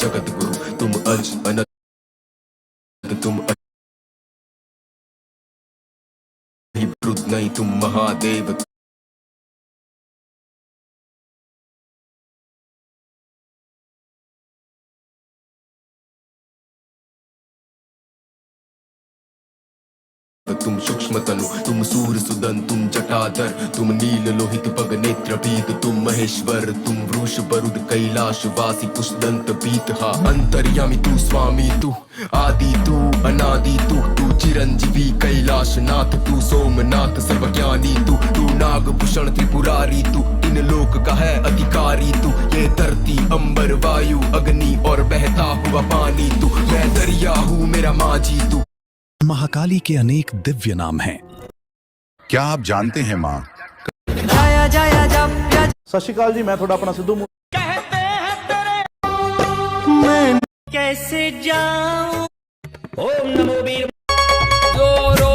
जगत गुरु, तुम अज अनंत, तुम अहिब्रुत नहीं, तुम महादेव, तुम सूक्ष्म तनु, तुम सूर सुदन, तुम जटाधर, तुम नील लोहित पग नेत्र पीत, तुम महेश्वर, तुम वृष बरुद कैलाश वासी पुष्दंत पीत, हा अंतर्यामी तू स्वामी तू आदि तू अनादि तू चिरंजीवी कैलाश नाथ, तू सोमनाथ सर्वज्ञानी तू नागभूषण त्रिपुरारी, तू इन लोक का है अधिकारी, तू ये धरती अंबर वायु अग्नि और बहता हुआ पानी, तू मैं दरिया हूँ मेरा माझी तू। महाकाली के अनेक दिव्य नाम हैं। क्या आप जानते हैं माँ? जाया जाया जप सत श्री अकाल जी, मैं थोड़ा अपना सिद्धू कहते हैं तेरे मैं कैसे जाऊं। ओम नमो वीर जोरो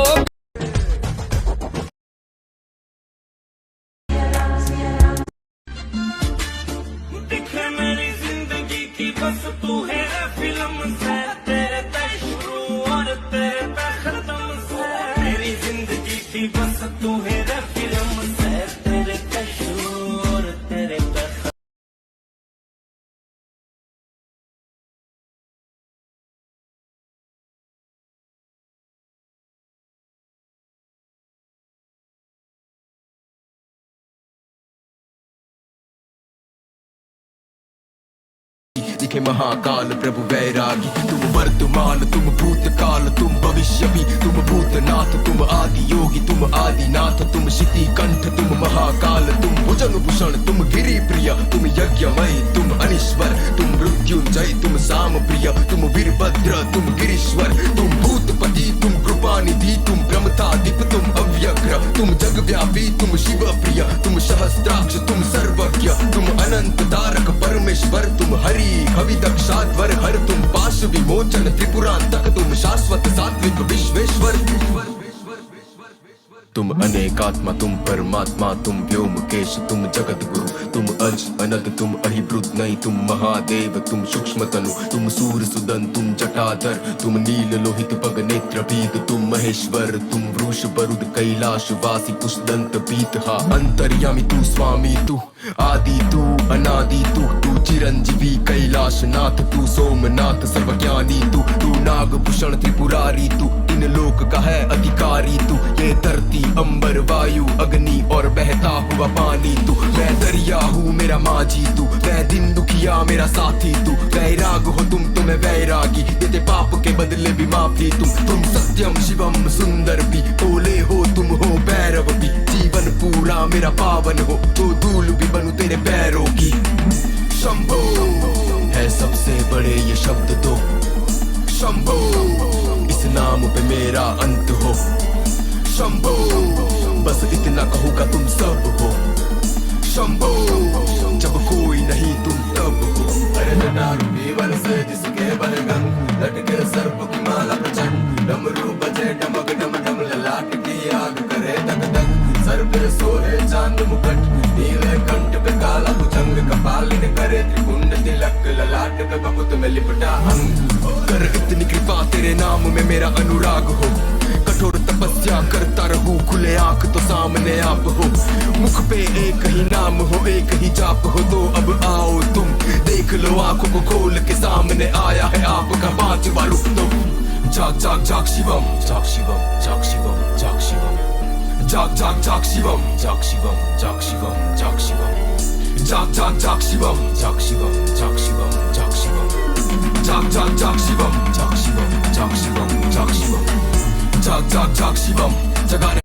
दिखे मेरी जिंदगी की बस तू है फिल्म से, तेरे तय शुरू और तेरे पे खत्म से, मेरी जिंदगी की बस तू है फिल्म से, तेरे तय शुरू और तेरे पे दिखे महाकाल प्रभु वैरागी, तुम वर्तमान तुम भूतकाल, तुम भविष्य भी, तुम भूतनाथ, तुम आदि योगी, तुम आदिनाथ, तुम शिति कंठ, तुम महाकाल, तुम भुजंग भूषण, तुम गिरि प्रिय, तुम यज्ञमय, तुम अनीश्वर, तुम मृत्युंजय, तुम साम प्रिय, तुम वीरभद्र, तुम गिरीश्वर, तुम भूतपति, तुम कृपानिधि, तुम ब्रह्मतादिप, तुम अव्यग्र, तुम जगव्यापी, तुम शिव प्रिय, तुम सहस्त्राक्ष, तुम सर्वज्ञ, तुम अनंत तारक परमेश्वर, तुम हरि कवि दक्षाध्वर हर, तुम पाश विमोचन त्रिपुरांतक, तुम शाश्वत सात्विक विश्वेश्वर, तुम अनेकात्मा, तुम परमात्मा, तुम व्योमकेश, तुम जगत गुरु, तुम अज अनंत, तुम अहिब्रुत नहीं, तुम महादेव, तुम सूक्ष्म तनु, तुम सूर सुदन, तुम जटाधर, तुम नील लोहित पग नेत्र पीत, तुम महेश्वर, तुम वृष बरुद कैलाश वासी पुष्दंत पीत, हा अंतर्यामी तू स्वामी तू आदि तू अनादि तू चिरंजीवी कैलाश नाथ, तू सोमनाथ सर्वज्ञानी, तू नागभूषण त्रिपुरारी, तू इन लोक का है अधिकारी, तू ये धरती अंबर वायु अग्नि और बहता हुआ पानी, तू मैं दरिया हूँ मेरा माझी तू, मैं दिन दुखिया मेरा साथी तू, वैराग हो तुम तो मैं वैरागी, देते पाप के बदले भी माफी, तुम सत्यम शिवम सुंदर भी, भोले हो तुम हो भैरव भी, जीवन पूरा मेरा पावन हो, तो धूल भी बनूं तेरे पैरों की। शंभो है सबसे बड़े ये शब्द तो, शंभो इस नाम पे मेरा अंत हो, शंभो बस इतना कहूँगा तुम सब हो, शंभो जब कोई नहीं तुम तब हो। अरे दारू बल से जिसके बलगम लटके सर्प की माला प्रचंड, डमरू बजे डमक डम डम ललाट की आग करे दग दग, सर पे सोहे चांद मुकुट नीले कंठ पे काला भुजंग, कपालिन करे त्रिकुंड तिलक, ललाट पे बबूत में लिपटा अंग, कर इतनी कृपा तेरे नाम में मेरा अनुराग हो, कठोर तपस्या करता रहूं खुले आंख तो सामने आप हो, मुख पे एक ही नाम हो एक ही जाप हो, तो अब आओ तुम देख लो आंखों को खोल के सामने आया है आपका पांचवा रूप, तो जाग जाग जाग शिवम, जाग शिवम, जाग शिवम, जाग शिवम, जाग जाग जाग शिवम, जाग शिवम, जाग शिवम, जाग शिवम, जाग जाग जाग शिवम, जाग शिवम, जाग शिवम, जाग शिवम, जाग जाग जाग शिवम, जाग शिवम, जाग शिवम, जाग शिवम, जाग जाग जाग शिवम, जगाने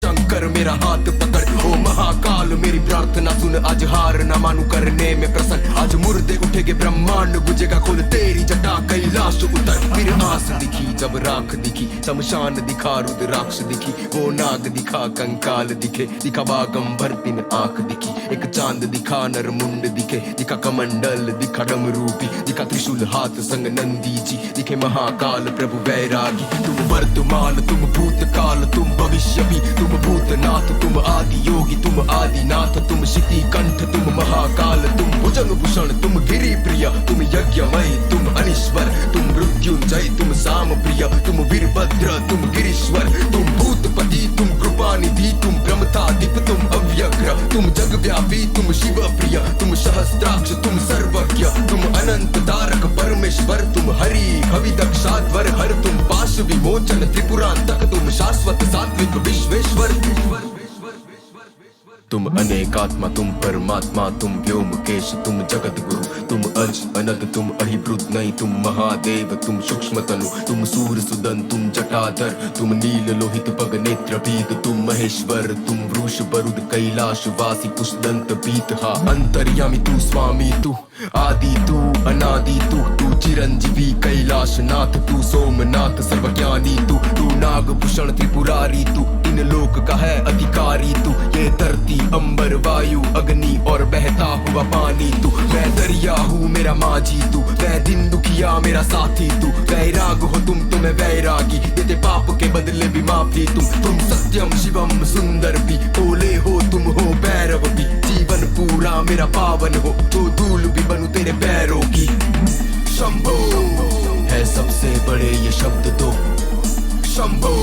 शंकर मेरा हाथ पकड़, ओ महाकाल मेरी प्रार्थना सुन, आज हार न मानू करने में प्रसन्न, आज मुर्दे उठेगे ब्रह्मांड गुजेगा खोल तेरी जटा कैलाश उतर, फिर आस दिखी जब राख दिखी, शमशान दिखा रुद्राक्ष दिखी, वो नाग दिखा कंकाल दिखे, दिखा बागंबर तीन आंख दिखी, एक चांद दिखा नर मुंड दिखे, दिखा कमंडल दिखा डमरूपी, दिखा त्रिशूल हाथ संग नंदी जी, दिखे महाकाल प्रभु वैरागी, तुम वर्तमान तुम भूतकाल, तुम भविष्य भी, तुम भूतनाथ, तुम आदि योगी, तुम आदिनाथ, तुम शिति कंठ, तुम महाकाल, तुम भुजंग भूषण, तुम गिरि प्रिय, तुम यज्ञमय, तुम अनीश्वर, तुम मृत्युंजय, तुम साम प्रिय, तुम वीरभद्र, तुम गिरीश्वर, तुम भूतपति, तुम कृपानिधि, तुम ब्रह्मतादिप, तुम अव्यग्र, तुम जगव्यापी, तुम शिव प्रिय, तुम सहस्त्राक्ष, तुम सर्वज्ञ, तुम अनंत तारक परमेश्वर, तुम हरि कवि दक्षाध्वर हर, तुम पाश विमोचन त्रिपुरांतक, तुम शाश्वत सात्विक विश्वेश्वर। तुम अनेकात्मा, तुम परमात्मा, तुम व्योमकेश, तुम जगत गुरु, तुम अज अनग, तुम अहिब्रुदनय, तुम महादेव, तुम सूक्ष्म तनु, तुम सूर सुदन, तुम जटाधर, तुम नील लोहित पग नेत्र पीत, तुम महेश्वर, तुम वृष बरुद कैलाश वासी पुष्दंत पीत, हा अंतर्यामी तू स्वामी तू आदि तू अनादि तू चिरंजीवी कैलाश नाथ, तू सोमनाथ सर्वज्ञानी, तू नागभूषण त्रिपुरारी, तू इन लोक का है अधिकारी, तू ये धरती अंबर वायु अग्नि और बहता हुआ पानी, तू मैं दरिया हूँ मेरा माझी, तू मैं दिन दुखिया मेरा साथी, तू वैराग हो तुम तो मैं वैरागी, देते पाप के बदले भी माफी, तुम सत्यम शिवम सुंदर भी, भोले हो तुम हो भैरव भी, जीवन पूरा मेरा पावन हो, तो धूल भी बनूं तेरे पैरों की। शंभो है सबसे बड़े ये शब्द तो, शंभो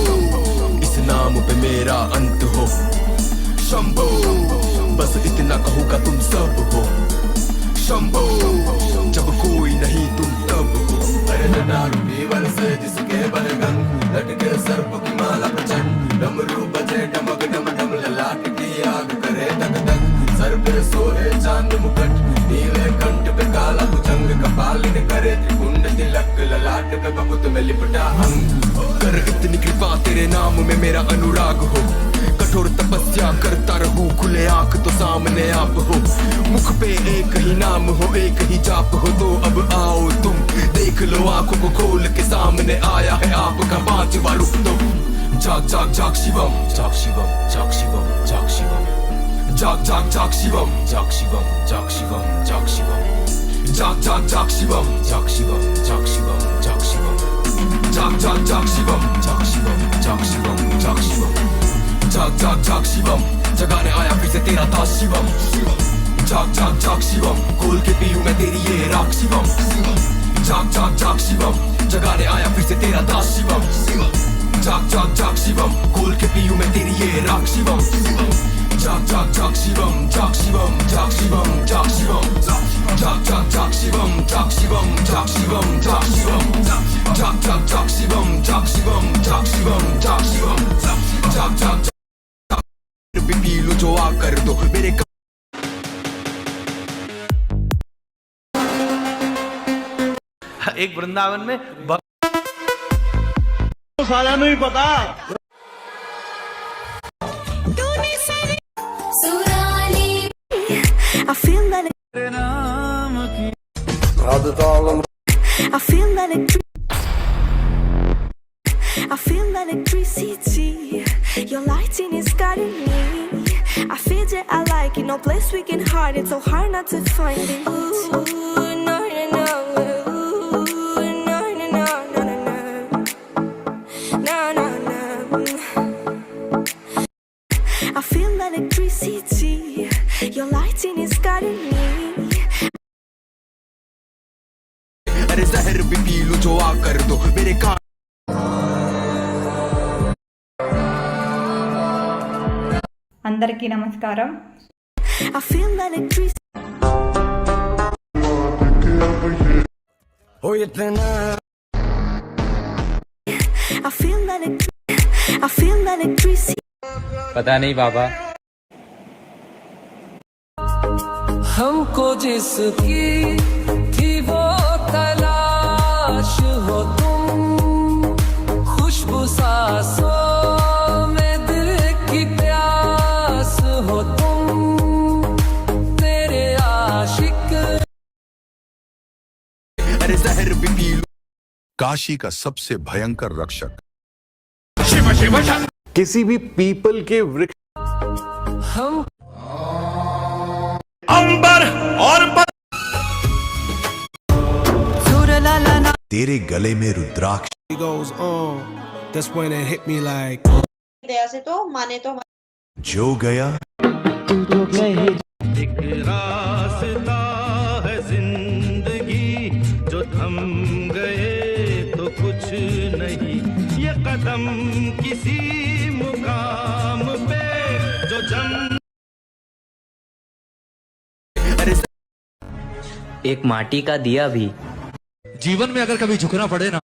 इस नाम पे मेरा अंत हो, शंभो बस इतना कहूँगा तुम सब हो, शंभो जब कोई नहीं तुम तब हो। अरे नारुणी वर से जिसके बलगम लटके सर्प की माला प्रचंड, डमरू बजे डमक डम डम, ललाट की आग करे दग दग, सर पे सोहे चांद मुकुट, नीले कंठ पे काला भुजंग, कपालिन करे त्रिपुंड तिलक, ललाट पे बपुत में लिपटा अंग, कर इतनी कृपा तेरे नाम में मेरा अनुराग हो, कठोर तपस्या करता रहूं, खुले आंख तो सामने आप हो, मुख पे एक ही नाम हो, एक ही जाप हो, तो अब आओ तुम देख लो आंखों को खोल के, सामने आया है आपका पांचवा रूप तो, जाग जाग जाग शिवम, जाग शिवम, जाग शिवम, जाग शिवम, जाग जाग जाग शिवम, जाग शिवम, जाग शिवम, जाग शिवम, जाग जाग जाग शिवम, जाग शिवम, जाग शिवम, जाग शिवम, जाग जाग जाग शिवम, जाग शिवम, जाग शिवम, जाग शिवम, जाग जाग जाग शिवम, जगाने आया फिर से तेरा दास शिवम, जाग जाग जाग शिवम, खोल के पीऊं मैं तेरी ये राख शिवम, जाग जाग जाग शिवम, जगाने आया फिर से तेरा दास शिवम, जाग जाग जाग शिवम, खोल के पीऊं मैं तेरी ये राख शिवम, जाग जाग जाग शिवम, जाग शिवम, जाग शिवम, जाग शिवम, जाग जाग जाग शिवम, जाग शिवम, जाग शिवम, जाग शिवम, जाग जाग जाग शिवम, जाग शिवम, जाग शिवम, जाग शिवम, जाग जाग भी पी लो जो आ कर दो मेरे एक वृंदावन में साला नहीं पता। I feel like I feel electricity. Your lighting is guiding me. I feel that I like it. No place we can hide it. So hard not to find it. Ooh, no, no, no. Ooh, no, no, no, no, no, no, no, no. I feel electricity. Your lighting is guiding me. अरे जहर भी P low जो आ कर दो मेरे कान। అందరికీ నమస్కారం. I feel electricity. I feel electricity. पता नहीं बाबा। हमको जिसकी थी वो तलाश हो तुम, खुशबू सांसों में दिल की प्यास हो तुम, तेरे आशिक। अरे जहर भी पी लो। काशी का सबसे भयंकर रक्षक किसी भी पीपल के वृक्ष हम अंबर और तेरे गले में रुद्राक्ष goes on. That's when it hit me like. दया से तो माने तो जो गया एक रास्ता है जिंदगी एक माटी का दिया भी। जीवन में अगर कभी झुकना पड़े ना,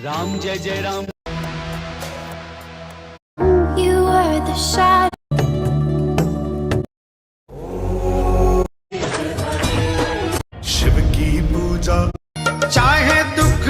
राम जय जय Ram. You were the shadow. Shiv की पूजा चाहे दुख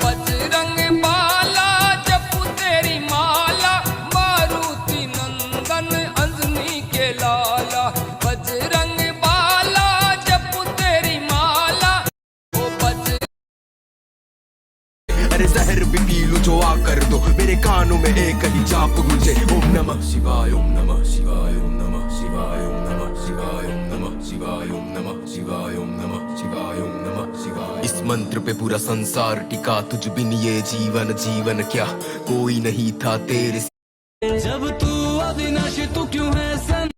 बजरंग बाला जपू तेरी माला, मारुति नंदन अंजनी के लाला। बजरंग बाला जपू तेरी माला, ओ बजरंग। अरे जहर भी पी लूं जो आ कर दो, मेरे कानों में एक ही जाप गूंजे। ओम नमः शिवाय, ओम नमः शिवाय, ओम नमः शिवाय, ओम नमः शिवाय, ओम नमः शिवाय, ओम नमः शिवाय, ओम नमः शिवाय, ओम नमः शिवाय। इस मंत्र पे पूरा संसार टिका, तुझ बिन ये जीवन जीवन क्या, कोई नहीं था तेरे। जब तू अविनाशी तू क्यों है सन।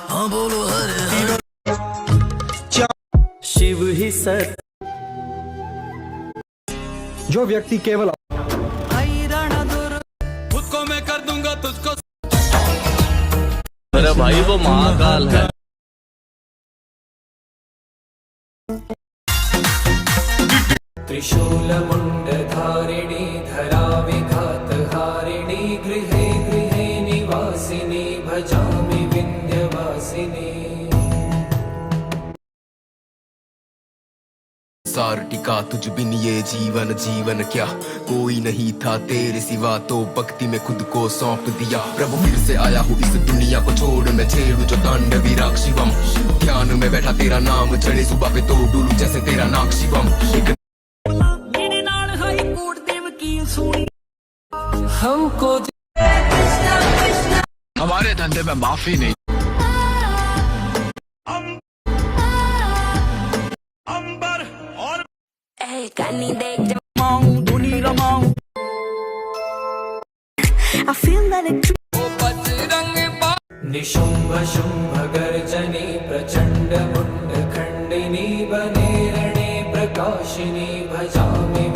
हाँ बोलो हरे शिव ही सत। जो व्यक्ति केवल खुद को मैं कर दूंगा तुझको। मेरा भाई वो महाकाल है। त्रिशूल मुंड धारिणी धरा विघात हारिणी, गृहे गृहे निवासिनी भजामि विंध्यवासिनी। संसार टिका, तुझ बिन ये जीवन जीवन क्या, कोई नहीं था तेरे सिवा, तो भक्ति में खुद को सौंप दिया। प्रभु फिर से आया हूँ इस दुनिया को छोड़, मैं छेड़ू जो दंड विराग शिवम। ध्यान में बैठा तेरा नाम चढ़े, सुबह पे तो डूलू जैसे तेरा नाक शिवम। हमको हमारे धंधे में माफी नहीं। I feel electric. Bajrang Nishumbh Shumbh गर्जनी प्रचंड मुंड खंडिनी, बने रणे प्रकाशिनी भजामि